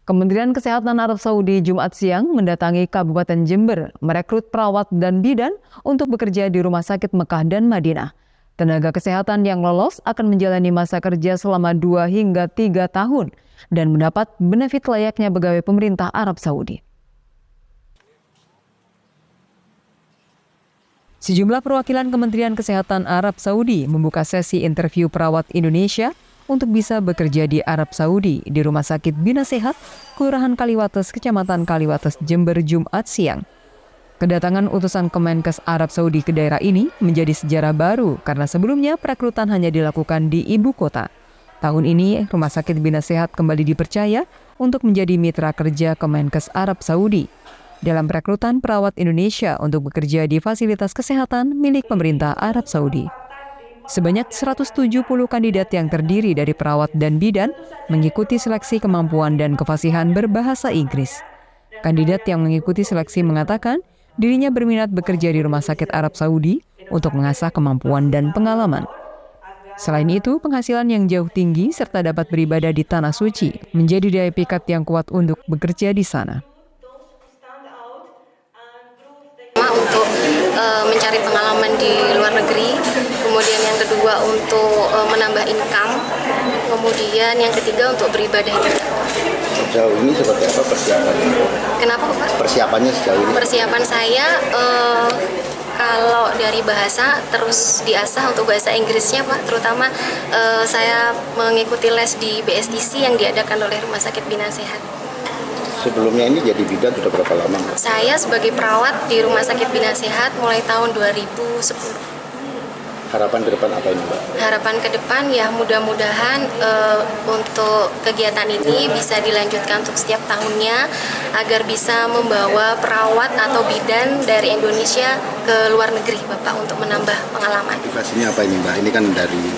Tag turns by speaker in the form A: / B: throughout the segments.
A: Kementerian Kesehatan Arab Saudi Jumat siang mendatangi Kabupaten Jember merekrut perawat dan bidan untuk bekerja di Rumah Sakit Mekah dan Madinah. Tenaga kesehatan yang lolos akan menjalani masa kerja selama 2 hingga 3 tahun dan mendapat benefit layaknya pegawai pemerintah Arab Saudi. Sejumlah perwakilan Kementerian Kesehatan Arab Saudi membuka sesi interview perawat Indonesia untuk bisa bekerja di Arab Saudi di Rumah Sakit Bina Sehat, Kelurahan Kaliwates, Kecamatan Kaliwates, Jember, Jumat siang. Kedatangan utusan Kemenkes Arab Saudi ke daerah ini menjadi sejarah baru karena sebelumnya perekrutan hanya dilakukan di ibu kota. Tahun ini, Rumah Sakit Bina Sehat kembali dipercaya untuk menjadi mitra kerja Kemenkes Arab Saudi dalam perekrutan perawat Indonesia untuk bekerja di fasilitas kesehatan milik pemerintah Arab Saudi. Sebanyak 170 kandidat yang terdiri dari perawat dan bidan mengikuti seleksi kemampuan dan kefasihan berbahasa Inggris. Kandidat yang mengikuti seleksi mengatakan dirinya berminat bekerja di Rumah Sakit Arab Saudi untuk mengasah kemampuan dan pengalaman. Selain itu, penghasilan yang jauh tinggi serta dapat beribadah di Tanah Suci menjadi daya pikat yang kuat untuk bekerja di sana.
B: Untuk mencari pengalaman di luar negeri, kemudian yang kedua untuk menambah income, kemudian yang ketiga untuk beribadah juga.
C: Sejauh ini seperti apa persiapannya?
B: Kenapa Pak?
C: Persiapannya sejauh ini?
B: Persiapan saya kalau dari bahasa terus diasah untuk bahasa Inggrisnya Pak, terutama saya mengikuti les di BSTC yang diadakan oleh Rumah Sakit Bina Sehat.
C: Sebelumnya ini jadi bidan sudah berapa lama?
B: Saya sebagai perawat di Rumah Sakit Bina Sehat mulai tahun 2010.
C: Harapan ke depan apa ini, Mbak?
B: Harapan ke depan ya mudah-mudahan untuk kegiatan ini bisa dilanjutkan untuk setiap tahunnya agar bisa membawa perawat atau bidan dari Indonesia ke luar negeri Bapak untuk menambah pengalaman.
C: Motivasinya apa ini, Mbak? Ini kan dari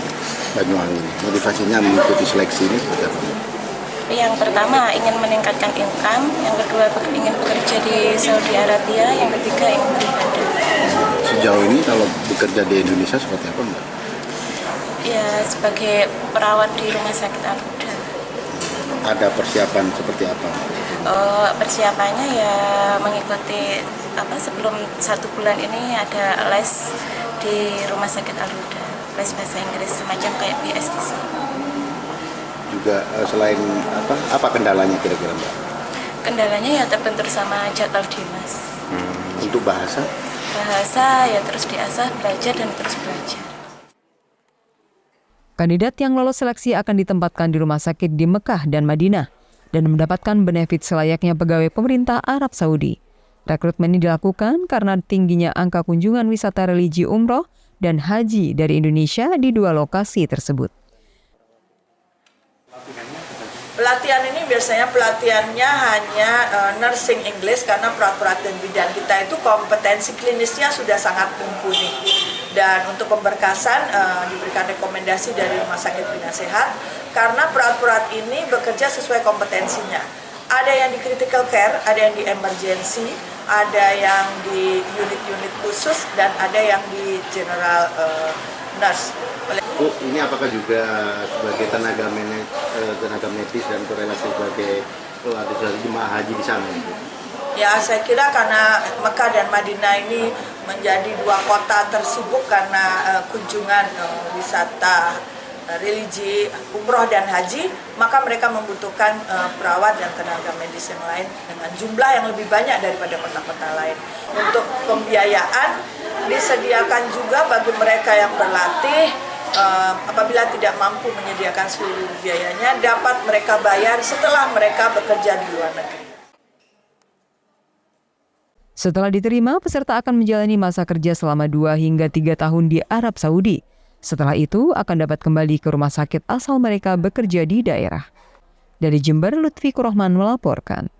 C: Banyuwangi. Motivasinya mengikuti seleksi ini seperti apa?
D: Yang pertama ingin meningkatkan income, yang kedua ingin bekerja di Saudi Arabia, yang ketiga ingin beribadah.
C: Sejauh ini kalau bekerja di Indonesia seperti apa, Mbak?
D: Ya, sebagai perawat di Rumah Sakit Al-Huda.
C: Ada persiapan seperti apa?
D: Persiapannya ya mengikuti sebelum 1 bulan ini ada les di Rumah Sakit Al-Huda, les bahasa Inggris semacam kayak BSTC.
C: Juga selain apa kendalanya kira-kira, Mbak?
D: Kendalanya ya terbentur sama jadwal dinas.
C: Untuk bahasa?
D: Bahasa ya terus diasah, belajar dan terus belajar.
A: Kandidat yang lolos seleksi akan ditempatkan di rumah sakit di Mekah dan Madinah dan mendapatkan benefit selayaknya pegawai pemerintah Arab Saudi. Rekrutmen ini dilakukan karena tingginya angka kunjungan wisata religi umroh dan haji dari Indonesia di 2 lokasi tersebut.
E: Pelatihan ini biasanya pelatihannya hanya nursing English karena perawat dan bidan kita itu kompetensi klinisnya sudah sangat mumpuni. Dan untuk pemberkasan diberikan rekomendasi dari Rumah Sakit Bina Sehat karena perawat ini bekerja sesuai kompetensinya. Ada yang di critical care, ada yang di emergency, ada yang di unit-unit khusus dan ada yang di general nurse.
C: Bu, ini apakah juga sebagai tenaga medis dan korelasi sebagai jemaah haji di sana?
E: Ya, saya kira karena Mekah dan Madinah ini menjadi 2 kota tersibuk karena kunjungan wisata religi umroh dan haji, maka mereka membutuhkan perawat dan tenaga medis yang lain dengan jumlah yang lebih banyak daripada kota-kota lain. Untuk pembiayaan disediakan juga bagi mereka yang berlatih. Apabila tidak mampu menyediakan seluruh biayanya, dapat mereka bayar setelah mereka bekerja di luar negeri.
A: Setelah diterima, peserta akan menjalani masa kerja selama 2 hingga 3 tahun di Arab Saudi. Setelah itu akan dapat kembali ke rumah sakit asal mereka bekerja di daerah. Dari Jember, Lutfi Kurohman melaporkan.